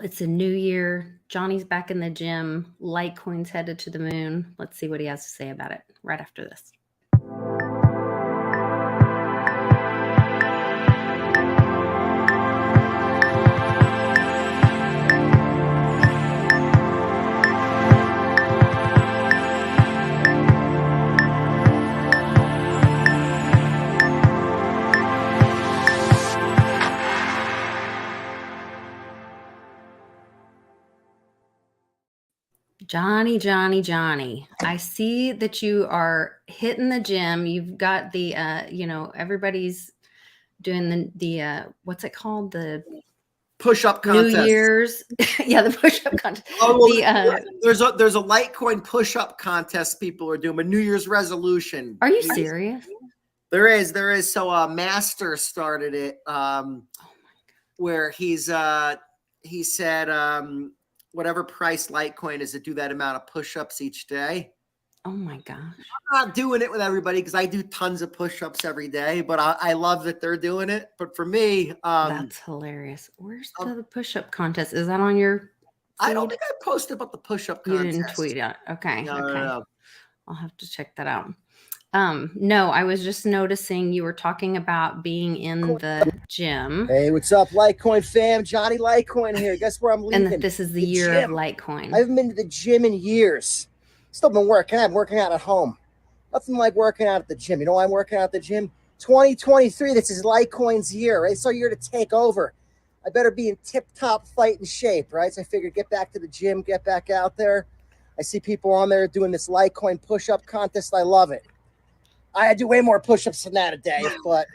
It's a new year. Johnny's back in the gym. Litecoin's headed to the moon. Let's see what he has to say about it right after this. Johnny, I see that you are hitting the gym. You've got the, everybody's doing the what's it called? The push-up contest. New Year's. Yeah, the push-up contest. Oh, well, there's a Litecoin push-up contest people are doing, a New Year's resolution. Are you serious? There is. So Master started it, where he said, whatever price Litecoin is to do that amount of push-ups each day. Oh my gosh. I'm not doing it with everybody because I do tons of push-ups every day, but I love that they're doing it. But for me, that's hilarious. Where's the push-up contest? Is that on your feed? I don't think I posted about the push-up contest. You didn't tweet it. Okay. No. I'll have to check that out. No, I was just noticing you were talking about being in the gym. Hey, what's up, Litecoin fam? Johnny Litecoin here. Guess where I'm leaving? And that this is the year of Litecoin. I haven't been to the gym in years. Still been working. I'm working out at home. Nothing like working out at the gym. You know why I'm working out at the gym? 2023, this is Litecoin's year, right? It's our year to take over. I better be in tip-top fighting shape, right? So I figured get back to the gym, get back out there. I see people on there doing this Litecoin push-up contest. I love it. I do way more push-ups than that a day, but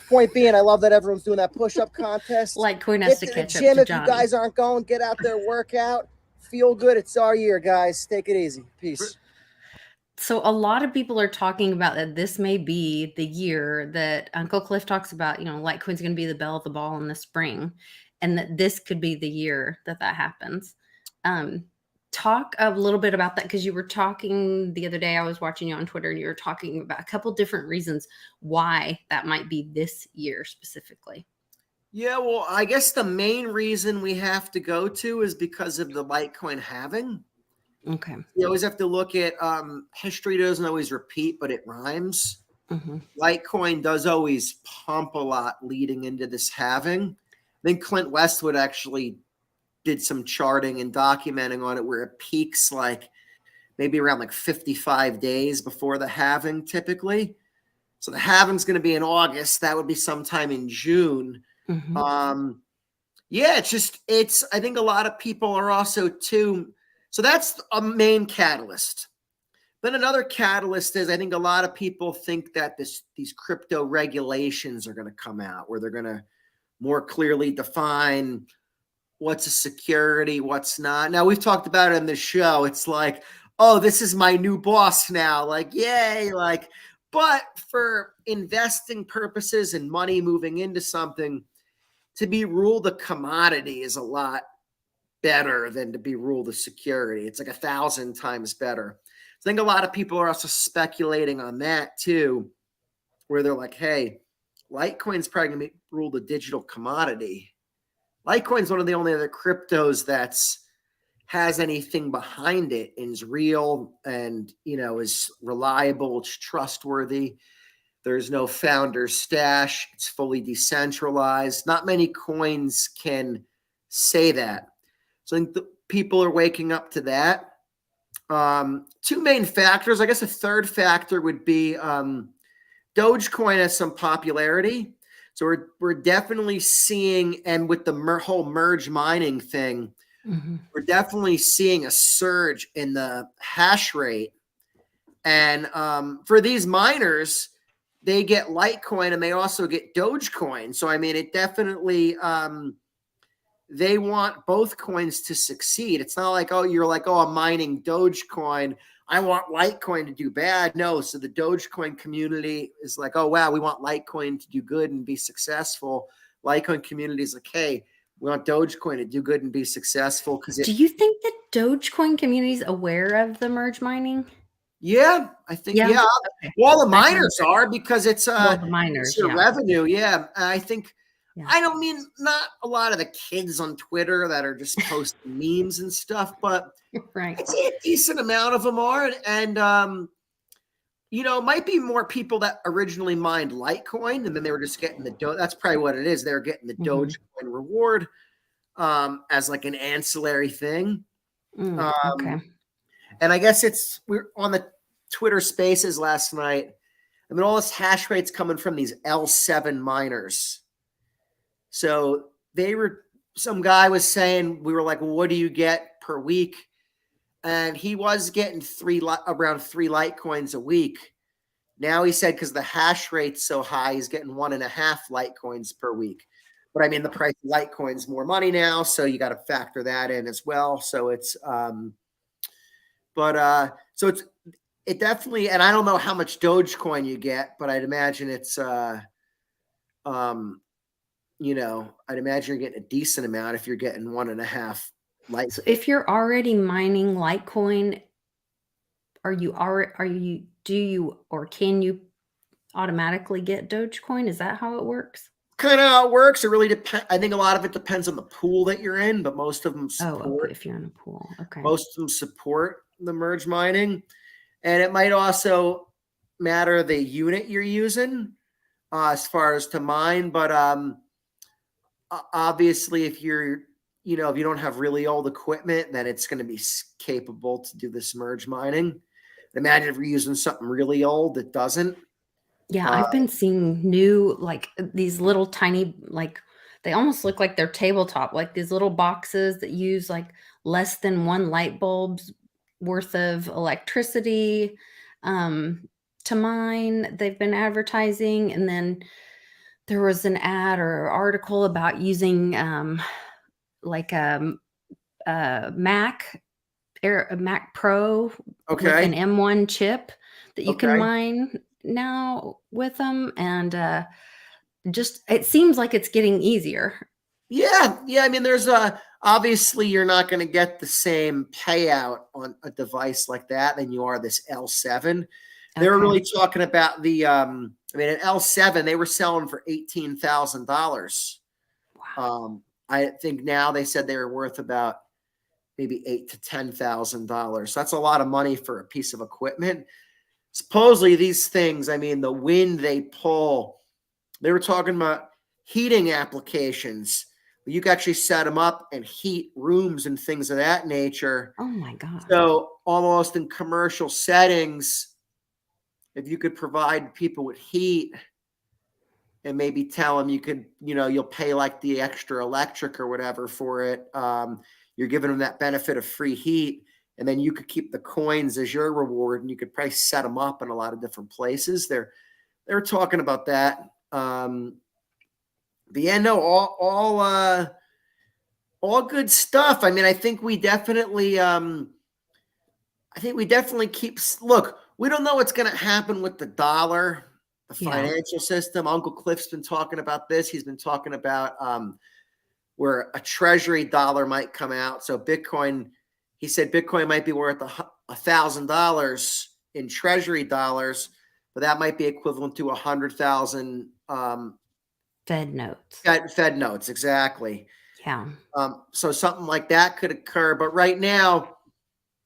point being, I love that everyone's doing that push-up contest. Litecoin has to catch up to Johnny. If you guys aren't going, get out there, work out, feel good. It's our year, guys. Take it easy. Peace. So a lot of people are talking about that this may be the year that Uncle Cliff talks about, Litecoin's going to be the belle of the ball in the spring, and that this could be the year that happens. Talk a little bit about that, because you were talking the other day. I was watching you on Twitter and you were talking about a couple different reasons why that might be this year specifically. Yeah, well, I guess the main reason we have to go to is because of the Litecoin halving. Okay. You always have to look at history doesn't always repeat, but it rhymes. Mm-hmm. Litecoin does always pump a lot leading into this halving. I think Clint Westwood actually did some charting and documenting on it where it peaks like maybe around like 55 days before the halving typically. So the halving's going to be in August. That would be sometime in June. Mm-hmm. I think a lot of people are also too. So that's a main catalyst. Then another catalyst is I think a lot of people think that these crypto regulations are going to come out where they're going to more clearly define what's a security, what's not. Now, we've talked about it in the show. It's like, oh, this is my new boss now. Like, yay. Like, but for investing purposes and money moving into something, to be ruled a commodity is a lot better than to be ruled a security. It's like 1,000 times better. I think a lot of people are also speculating on that too, where they're like, hey, Litecoin's probably going to be ruled a digital commodity. Litecoin's one of the only other cryptos has anything behind it and is real and, is reliable. It's trustworthy. There's no founder stash. It's fully decentralized. Not many coins can say that. So I think the people are waking up to that. Two main factors. I guess a third factor would be Dogecoin has some popularity. So we're definitely seeing, and with the whole merge mining thing, mm-hmm. we're definitely seeing a surge in the hash rate. And for these miners, they get Litecoin and they also get Dogecoin. So, I mean, it definitely, they want both coins to succeed. It's not like, I'm mining Dogecoin. I want Litecoin to do bad. No. So the Dogecoin community is like, oh, wow, we want Litecoin to do good and be successful. Litecoin community is like, hey, we want Dogecoin to do good and be successful. Do you think the Dogecoin community is aware of the merge mining? Yeah, I think, yeah. Okay. Well, the miners are, because it's the miners, it's your revenue. Yeah. I think Yeah. I don't mean not a lot of the kids on Twitter that are just posting memes and stuff, but Right. I'd say a decent amount of them are. And might be more people that originally mined Litecoin and then they were just getting the Doge. That's probably what it is. They're getting the Mhm. Dogecoin reward as like an ancillary thing. Okay. And I guess we're on the Twitter Spaces last night. I mean, all this hash rate's coming from these L7 miners. So some guy was saying, we were like, well, what do you get per week? And he was getting around 3 Litecoins a week. Now he said, because the hash rate's so high, he's getting 1.5 Litecoins per week. But I mean, the price of Litecoin's more money now, so you got to factor that in as well. So it's, it definitely, and I don't know how much Dogecoin you get, but I'd imagine it's, I'd imagine you're getting a decent amount if you're getting 1.5 Litecoin. So if you're already mining Litecoin, can you automatically get Dogecoin? Is that how it works? Kind of how it works. It really depends. I think a lot of it depends on the pool that you're in, but most of them support. Oh, okay. If you're in a pool, okay. Most of them support the merge mining, and it might also matter the unit you're using as far as to mine. But obviously, if you don't have really old equipment, then it's going to be capable to do this merge mining. Imagine if you're using something really old that doesn't. Yeah, I've been seeing new, like these little tiny, like they almost look like they're tabletop, like these little boxes that use like less than 1 light bulb's worth of electricity to mine. They've been advertising, and then there was an ad or article about using like a Mac a Mac Pro with an M1 chip that you can mine now with them, and just it seems like it's getting easier. Yeah. I mean, there's obviously you're not going to get the same payout on a device like that than you are this L7. They were really talking about the an L7 they were selling for $18,000. Wow. I think now they said they were worth about maybe $8,000 to $10,000. So that's a lot of money for a piece of equipment. Supposedly these things, I mean, the wind they pull, they were talking about heating applications. You can actually set them up and heat rooms and things of that nature. Oh my God. So almost in commercial settings, if you could provide people with heat and maybe tell them you'll pay like the extra electric or whatever for it. You're giving them that benefit of free heat, and then you could keep the coins as your reward, and you could probably set them up in a lot of different places. They're talking about that. But yeah, no, all good stuff. I mean, I think we definitely look. We don't know what's going to happen with the dollar, the financial system. Uncle Cliff's been talking about this. He's been talking about where a treasury dollar might come out. So Bitcoin, he said Bitcoin might be worth $1,000 in treasury dollars, but that might be equivalent to 100,000 Fed notes. Fed notes, exactly. Yeah. So something like that could occur. But right now,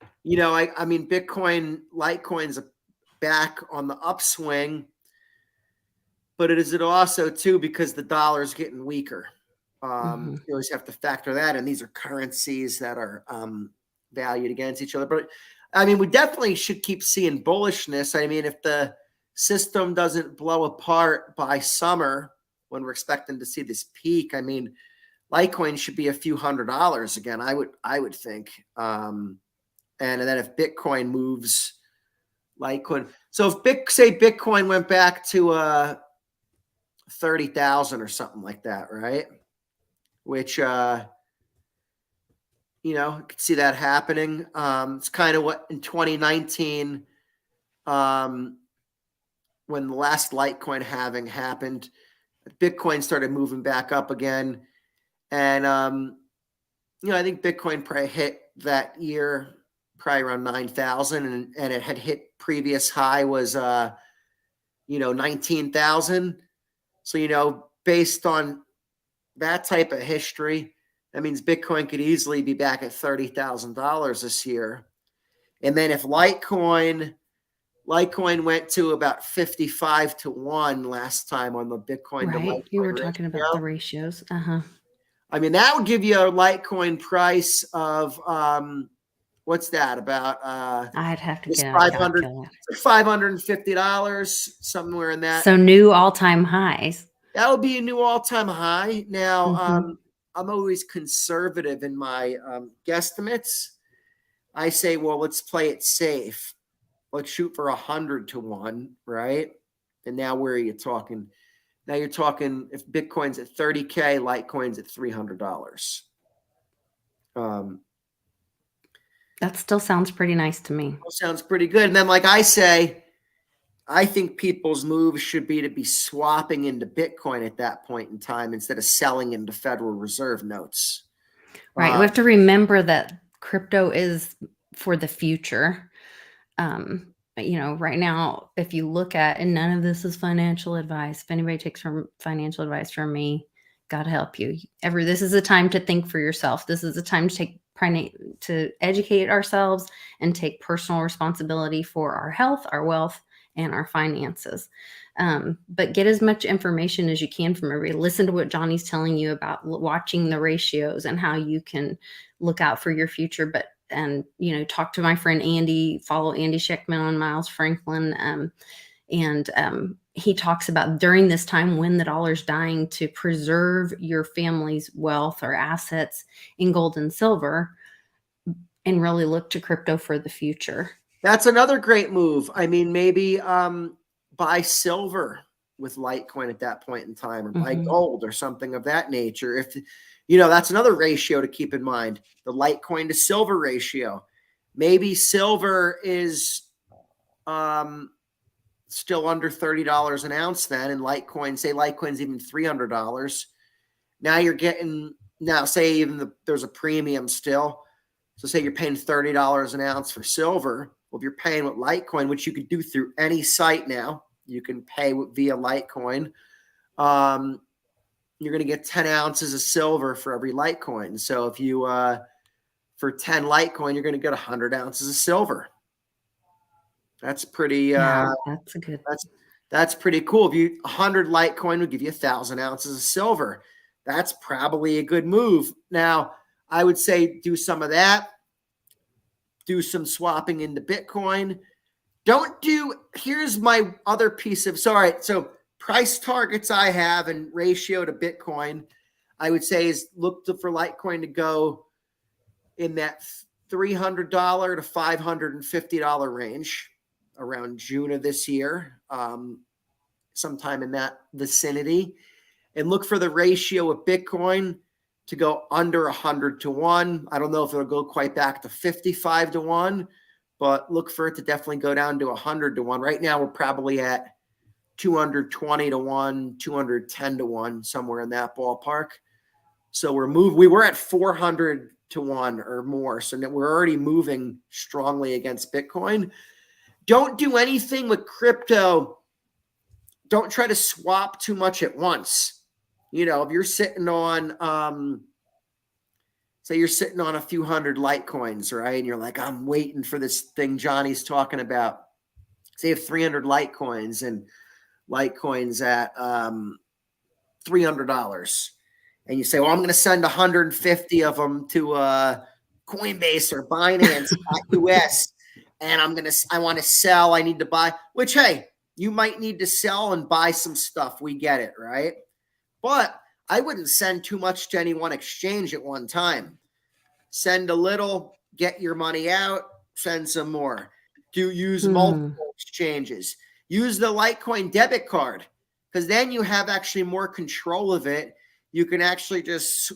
I mean, Bitcoin, Litecoin's back on the upswing, but it also too because the dollar is getting weaker. You always have to factor that in. These are currencies that are valued against each other. But I mean, we definitely should keep seeing bullishness. I mean, if the system doesn't blow apart by summer, when we're expecting to see this peak, I mean, Litecoin should be a few $100s again. I would think. And then if Bitcoin moves, Litecoin. So if Bitcoin went back to 30,000 or something like that, right? Which, you could see that happening. It's kind of what in 2019, when the last Litecoin halving happened, Bitcoin started moving back up again. And, I think Bitcoin probably hit that year, probably around 9,000. And it had hit previous high was, 19,000. So, based on that type of history, that means Bitcoin could easily be back at $30,000 this year. And then if Litecoin went to about 55 to 1 last time on the Bitcoin to Right. You Litecoin were talking about the ratio. ratios. Uh-huh. I mean, that would give you a Litecoin price of what's that about? I'd have to It's get a calculator. $550, somewhere in that. So new all-time highs. That would be a new all-time high. Now, Mm-hmm. I'm always conservative in my guesstimates. I say, well, let's play it safe. Let's shoot for 100 to 1, right? And now where are you talking? Now you're talking if Bitcoin's at 30K, Litecoin's at $300. That still sounds pretty nice to me. Sounds pretty good. And then, like I say, I think people's moves should be to be swapping into Bitcoin at that point in time instead of selling into Federal Reserve notes. Right. We have to remember that crypto is for the future. Right now, if you look at, and none of this is financial advice, if anybody takes financial advice from me, God help you. This is a time to think for yourself. This is a time to educate ourselves and take personal responsibility for our health, our wealth, and our finances. But get as much information as you can from everybody. Listen to what Johnny's telling you about watching the ratios and how you can look out for your future. And talk to my friend Andy, follow Andy Sheckman on Miles Franklin. And he talks about during this time when the dollar's dying to preserve your family's wealth or assets in gold and silver and really look to crypto for the future. That's another great move. I mean, maybe buy silver with Litecoin at that point in time, or buy gold or something of that nature. If that's another ratio to keep in mind, the Litecoin to silver ratio. Maybe silver is still under $30 an ounce then, and Litecoin's even $300. Now say even there's a premium still. So say you're paying $30 an ounce for silver. Well, if you're paying with Litecoin, which you could do through any site now, you can pay via Litecoin. You're going to get 10 ounces of silver for every Litecoin. So if you, for 10 Litecoin, you're going to get 100 ounces of silver. That's pretty, that's pretty cool. If 100 Litecoin would give you 1,000 ounces of silver. That's probably a good move. Now, I would say do some of that. Do some swapping into Bitcoin. Here's my other piece of, so price targets I have and ratio to Bitcoin, I would say is look for Litecoin to go in that $300 to $550 range around June of this year, sometime in that vicinity. And look for the ratio of Bitcoin to go under 100 to 1. I don't know if it'll go quite back to 55 to 1, but look for it to definitely go down to 100 to 1. Right now, we're probably at 220 to 1, 210 to 1, somewhere in that ballpark. So we were at 400 to 1 or more. So we're already moving strongly against Bitcoin. Don't do anything with crypto. Don't try to swap too much at once. If you're sitting on, say you're sitting on a few hundred Litecoins, right? And you're like, I'm waiting for this thing Johnny's talking about. Say you have 300 Litecoins and Litecoin's at $300. And you say, well, I'm going to send 150 of them to Coinbase or Binance.us. And I want to sell. I need to buy, which, hey, you might need to sell and buy some stuff. We get it, right? But I wouldn't send too much to any one exchange at one time. Send a little, get your money out, send some more. Use multiple exchanges. Use the Litecoin debit card, because then you have actually more control of it. You can actually just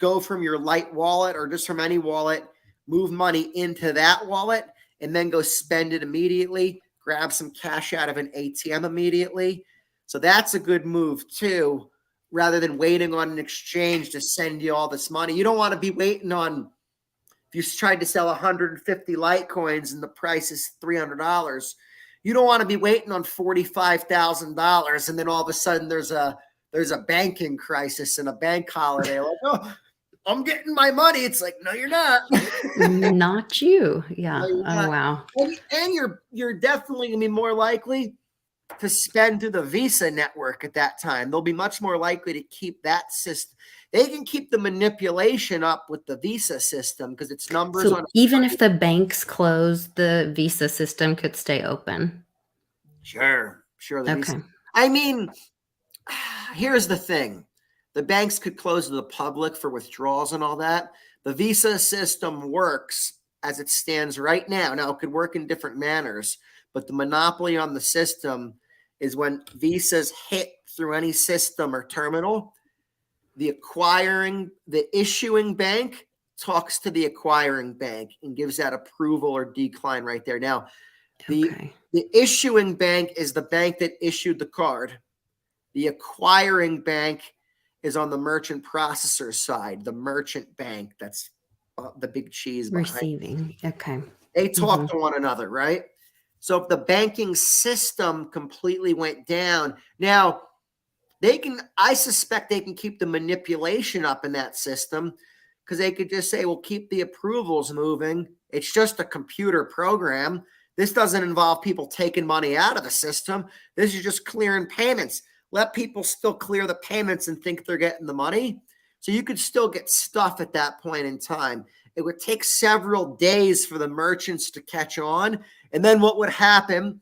go from your Lite wallet or just from any wallet, move money into that wallet, and then go spend it immediately. Grab some cash out of an ATM immediately. So that's a good move too, rather than waiting on an exchange to send you all this money. You don't want to be waiting on, if you tried to sell 150 Litecoins and the price is $300, you don't want to be waiting on $45,000 and then all of a sudden there's a there's a banking crisis and a bank holiday. Like, oh, I'm getting my money. It's like, no, you're not. Not you. Yeah. No, you're Oh, not. wow. And you're definitely gonna be more likely to spend through the Visa network at that time. They'll be much more likely to keep that system. They can keep the manipulation up with the Visa system because it's numbers So on. even if the banks close, the Visa system could stay open. Sure. The Visa. Okay. I mean, here's the thing. The banks could close to the public for withdrawals and all that. The Visa system works as it stands right now. Now, it could work in different manners, but the monopoly on the system is when Visas hit through any system or terminal, the issuing bank talks to the acquiring bank and gives that approval or decline right there. Now, the issuing bank is the bank that issued the card. The acquiring bank is on the merchant processor side, the merchant bank. That's the big cheese behind Receiving. Okay. They talk to one another, right? So if the banking system completely went down, now I suspect they can keep the manipulation up in that system because they could just say, well, keep the approvals moving. It's just a computer program. This doesn't involve people taking money out of the system. This is just clearing payments. Let people still clear the payments and think they're getting the money. So you could still get stuff at that point in time. It would take several days for the merchants to catch on. And then what would happen?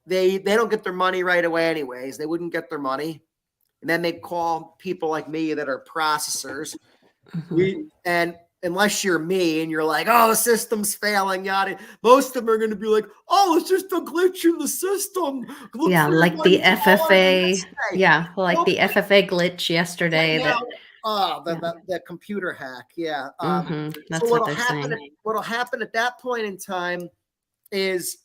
They don't get their money right away anyways. They wouldn't get their money. And then they'd call people like me that are processors. And unless you're me and you're like, oh, the system's failing, yada. Most of them are going to be like, oh, it's just a glitch in the system. Yeah, like the FFA. Yeah, like the FFA glitch yesterday. The computer hack. Yeah. That's what they're saying. What'll happen at that point in time is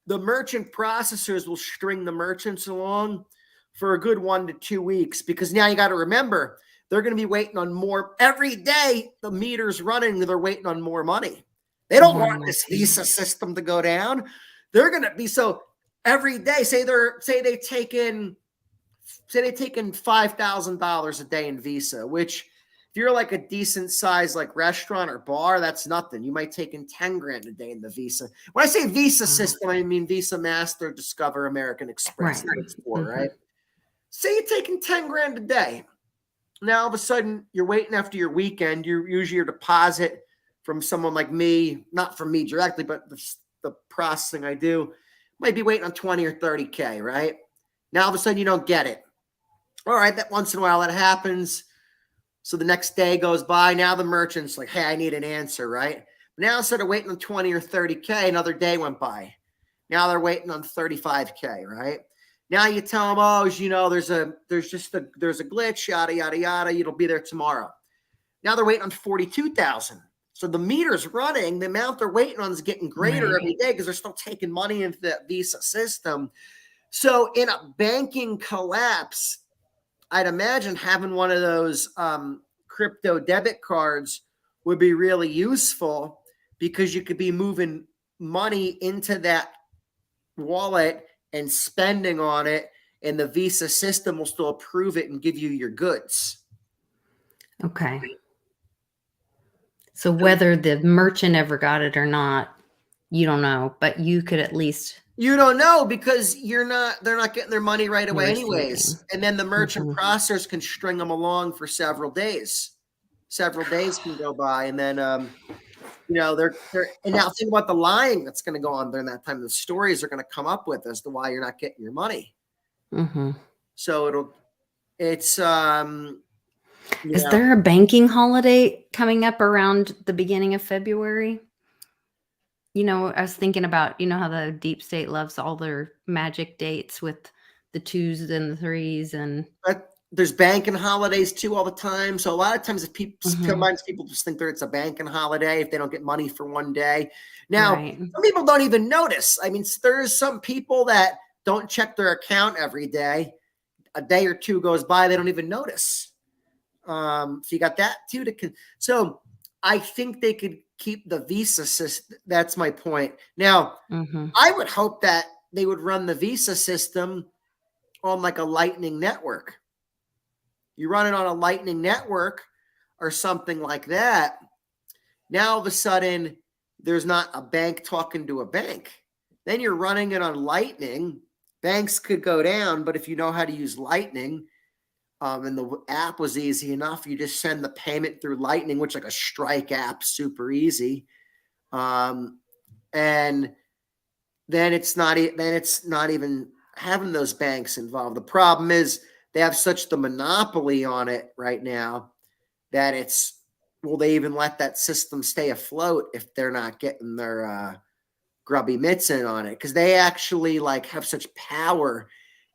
the merchant processors will string the merchants along for a good 1 to 2 weeks, because now you got to remember, they're going to be waiting on more every day. The meter's running. They're waiting on more money. They don't want this Visa system to go down. They're going to be so every day. Say they take in $5,000 a day in Visa, which if you're like a decent size like restaurant or bar, that's nothing. You might take in 10 grand a day in the Visa. When I say Visa system, I mean Visa, Master, Discover, American Express. Right? Say you're taking 10 grand a day. Now, all of a sudden, you're waiting after your weekend. You usually your deposit from someone like me, not from me directly, but the processing I do, might be waiting on 20 or 30K, right? Now, all of a sudden, you don't get it. All right, that once in a while that happens. So the next day goes by. Now the merchant's like, hey, I need an answer, right? But now instead of waiting on 20 or 30K, another day went by. Now they're waiting on 35K, right? Now you tell them, oh, there's a glitch, yada, yada, yada. It'll be there tomorrow. Now they're waiting on 42,000. So the meter's running. The amount they're waiting on is getting greater every day because they're still taking money into that Visa system. So in a banking collapse, I'd imagine having one of those crypto debit cards would be really useful, because you could be moving money into that wallet and spending on it, and the Visa system will still approve it and give you your goods. Okay. So whether the merchant ever got it or not, you don't know, but you could at least. You don't know, because they're not getting their money right away anyways. And then the merchant processors can string them along for several days. Several days can go by, and then they're and now think about the lying that's going to go on during that time. The stories are going to come up with as to why you're not getting your money. So is there a banking holiday coming up around the beginning of February? I was thinking about, how the deep state loves all their magic dates with the 2s and the 3s, and there's banking holidays too all the time. So a lot of times, if sometimes people just think that it's a banking holiday if they don't get money for one day. Now, some people don't even notice. I mean, there's some people that don't check their account every day. A day or two goes by, they don't even notice. So you got that too. So I think they could keep the Visa system. That's my point. Now, I would hope that they would run the Visa system on like a Lightning network. You run it on a Lightning network or something like that. Now all of a sudden, there's not a bank talking to a bank. Then you're running it on Lightning. Banks could go down, but if you know how to use Lightning, and the app was easy enough, you just send the payment through Lightning, which like a Strike app, super easy. And then it's not even having those banks involved. The problem is they have such the monopoly on it right now that will they even let that system stay afloat if they're not getting their grubby mitts in on it? Because they actually like have such power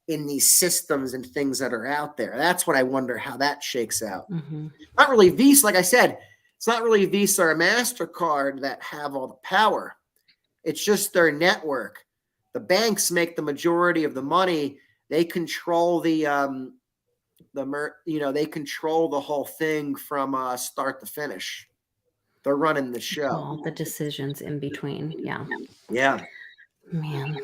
in these systems and things that are out there. That's what I wonder how that shakes out. Mm-hmm. Not really Visa, like I said, it's not really Visa or MasterCard that have all the power. It's just their network. The banks make the majority of the money. They control they control the whole thing from start to finish. They're running the show. All the decisions in between. Yeah. Yeah. Man,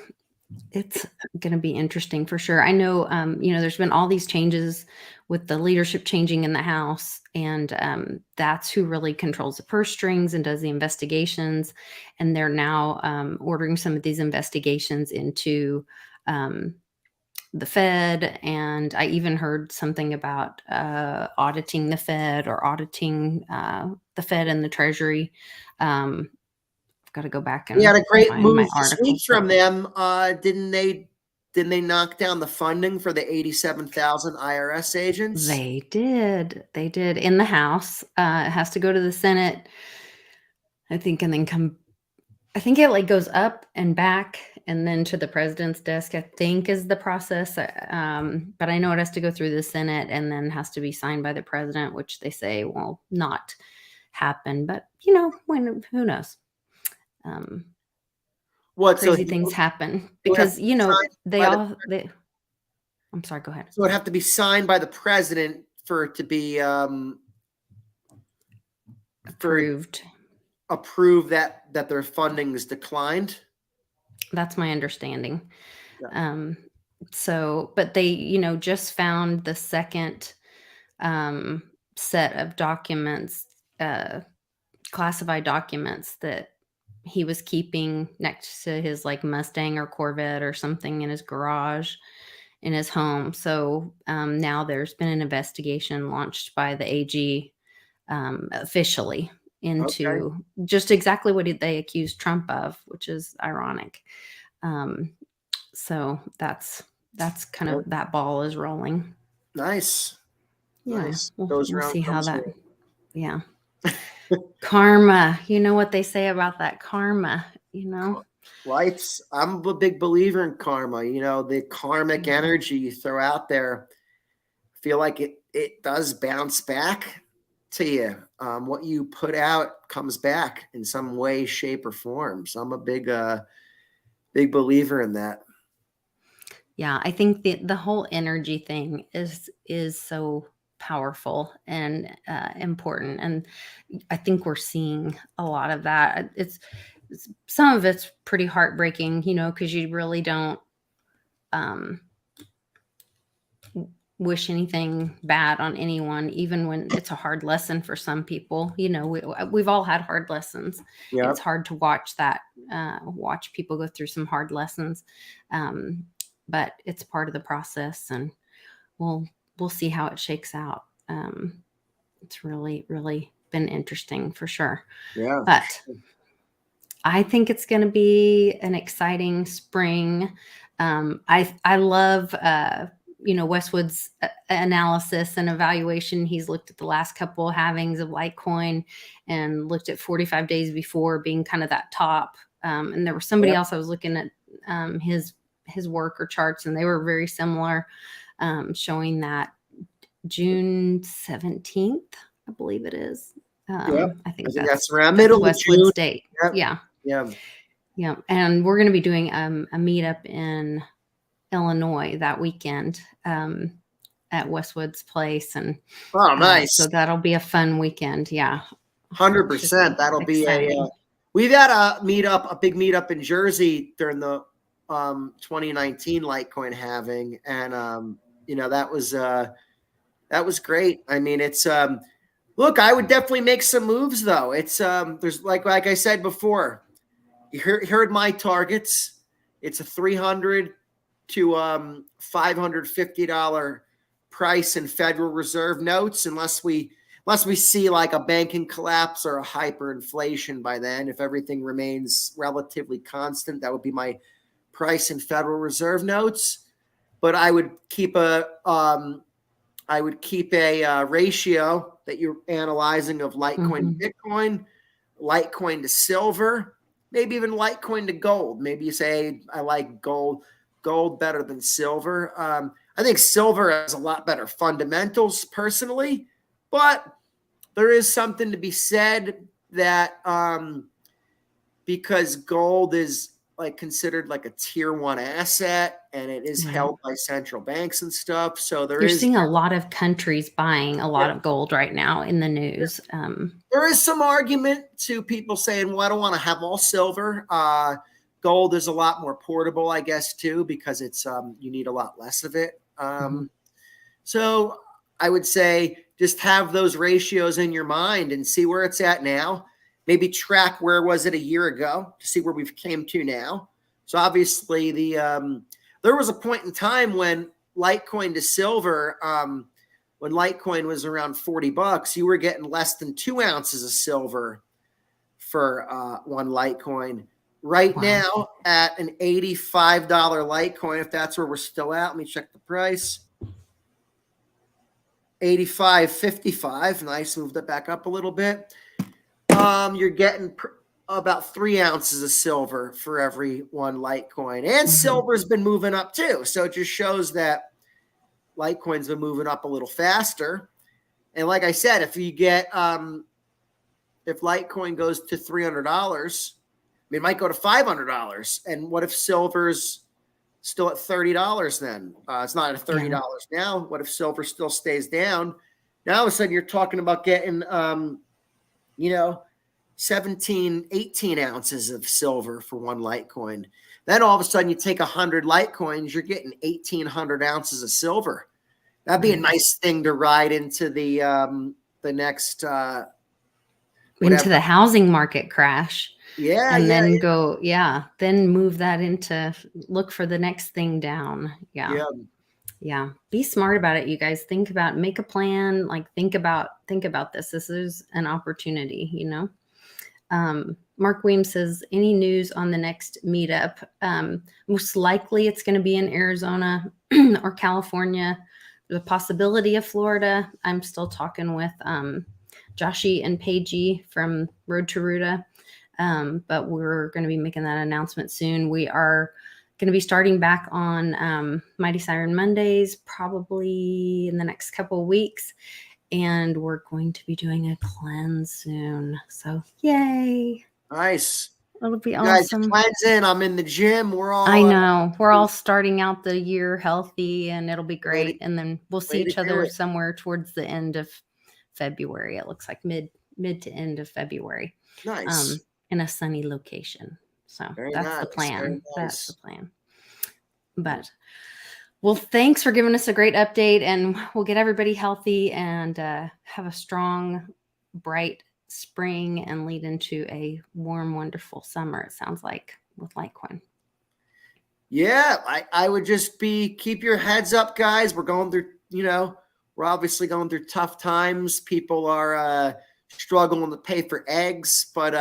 it's going to be interesting for sure. I know, there's been all these changes with the leadership changing in the House, and that's who really controls the purse strings and does the investigations. And they're now ordering some of these investigations into the Fed. And I even heard something about auditing the Fed or auditing the Fed and the Treasury. Got to go back and we had a great find move my this week articles. from them. Didn't they knock down the funding for the 87,000 IRS agents? They did in the House. It has to go to the Senate, I think, and then I think it like goes up and back and then to the president's desk, I think, is the process. But I know it has to go through the Senate and then has to be signed by the president, which they say will not happen. But who knows? Crazy things happen because I'm sorry, go ahead. So it'd have to be signed by the president for it to be approved that their funding is declined. That's my understanding. Yeah. But they just found the second set of documents, classified documents that he was keeping next to his like Mustang or Corvette or something in his garage in his home. So now there's been an investigation launched by the AG officially into just exactly what they accused Trump of, which is ironic. So that's kind of that ball is rolling. Nice. Yeah. Nice. We'll see how that. Yeah. Karma. You know what they say about that karma, I'm a big believer in karma. The karmic energy you throw out there, I feel like it does bounce back to you. What you put out comes back in some way, shape, or form. So I'm a big believer in that. Yeah, I think the whole energy thing is so powerful and important, and I think we're seeing a lot of that. It's some of it's pretty heartbreaking, because you really don't wish anything bad on anyone, even when it's a hard lesson for some people. We've all had hard lessons. Yeah. It's hard to watch people go through some hard lessons, but it's part of the process, and we'll see how it shakes out. It's really, really been interesting for sure. Yeah. But I think it's going to be an exciting spring. I love, Westwood's analysis and evaluation. He's looked at the last couple of halvings of Litecoin and looked at 45 days before being kind of that top. And there was somebody else I was looking at his work or charts, and they were very similar, showing that June 17th, I believe it is. I think that's around middle of Westwood's June. date. Yep. Yeah. And we're going to be doing a meetup in Illinois that weekend at Westwood's place. And nice. So that'll be a fun weekend. Yeah. 100%. That'll be we've had a big meetup in Jersey during the 2019 Litecoin halving. And, that That was great. I mean, it's look, I would definitely make some moves though. It's there's like I said before, you heard my targets. It's a 300 to $550 price in Federal Reserve notes, unless we see like a banking collapse or a hyperinflation by then. If everything remains relatively constant, that would be my price in Federal Reserve notes. But I would keep a ratio that you're analyzing of Litecoin to Bitcoin, Litecoin to silver, maybe even Litecoin to gold. Maybe you say, I like gold better than silver. I think silver has a lot better fundamentals personally, but there is something to be said that because gold is like considered like a tier 1 asset, and it is held by central banks and stuff. So You're seeing a lot of countries buying a lot of gold right now in the news. There is some argument to people saying, well, I don't want to have all silver. Gold is a lot more portable, I guess, too, because it's you need a lot less of it. So I would say just have those ratios in your mind and see where it's at now. Maybe track where was it a year ago to see where we've came to now. So obviously there was a point in time when Litecoin to silver, when Litecoin was around $40, you were getting less than 2 ounces of silver for one Litecoin. Right now at an $85 Litecoin, if that's where we're still at, let me check the price. 85.55. Nice, moved it back up a little bit. You're getting about 3 ounces of silver for every one Litecoin. And silver's been moving up too. So it just shows that Litecoin's been moving up a little faster. And like I said, if you get if Litecoin goes to $300, it might go to $500. And what if silver's still at $30 then? It's not at $30 now. What if silver still stays down? Now all of a sudden you're talking about getting 17, 18 ounces of silver for one Litecoin. Then all of a sudden you take 100 Litecoins, you're getting 1,800 ounces of silver. That'd be a nice thing to ride into the next into the housing market crash. Then then move that into look for the next thing down. Yeah. Be smart about it, you guys. Think about, make a plan, like think about this. This is an opportunity, Mark Weems says, any news on the next meetup? Most likely it's going to be in Arizona or California. The possibility of Florida. I'm still talking with Joshi and Paigey from Road to Ruta. But we're going to be making that announcement soon. We are going to be starting back on Mighty Siren Mondays probably in the next couple of weeks. And we're going to be doing a cleanse soon. So yay. Nice. It'll be guys, awesome. Cleanse in. I'm in the gym. I know. We're all starting out the year healthy and it'll be great. And then we'll see each other somewhere towards the end of February. It looks like mid to end of February. Nice. In a sunny location. So that's the plan. That's the plan. But well, thanks for giving us a great update, and we'll get everybody healthy and have a strong, bright spring and lead into a warm, wonderful summer. It sounds like with Litecoin. Yeah, I would just keep your heads up, guys. We're going through, we're obviously going through tough times. People are struggling to pay for eggs, but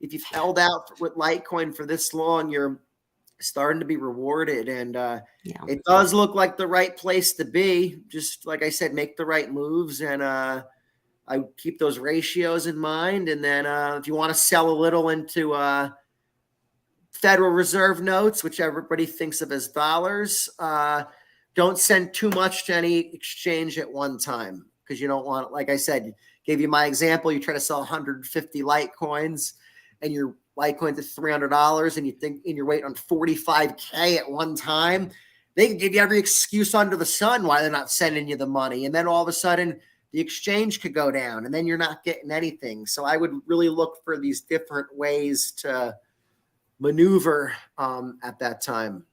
if you've held out with Litecoin for this long, you're starting to be rewarded, and it does look like the right place to be. Just like I said, make the right moves, and I keep those ratios in mind. And then if you want to sell a little into Federal Reserve notes, which everybody thinks of as dollars, don't send too much to any exchange at one time, because you don't want, like I said, gave you my example, you try to sell 150 Litecoins and your Litecoin's at $300 and you're waiting on 45K at one time. They can give you every excuse under the sun why they're not sending you the money. And then all of a sudden the exchange could go down and then you're not getting anything. So I would really look for these different ways to maneuver at that time.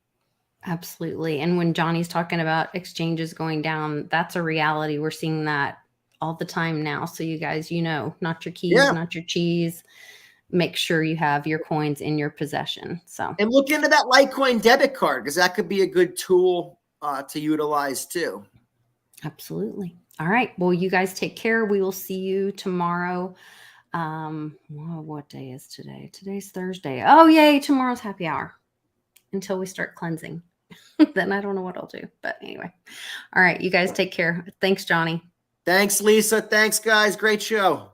Absolutely. And when Johnny's talking about exchanges going down, that's a reality. We're seeing that all the time now. So you guys, not your keys, Yeah. not your cheese. Make sure you have your coins in your possession. So, And look into that Litecoin debit card, because that could be a good tool to utilize too. absolutely. All right. Well, you guys take care. We will see you tomorrow. Well, what day is today? Today's Thursday. Oh, yay. Tomorrow's happy hour until we start cleansing. Then I don't know what I'll do. But anyway. All right. You guys take care. Thanks, Johnny. Thanks, Lisa. Thanks, guys. Great show.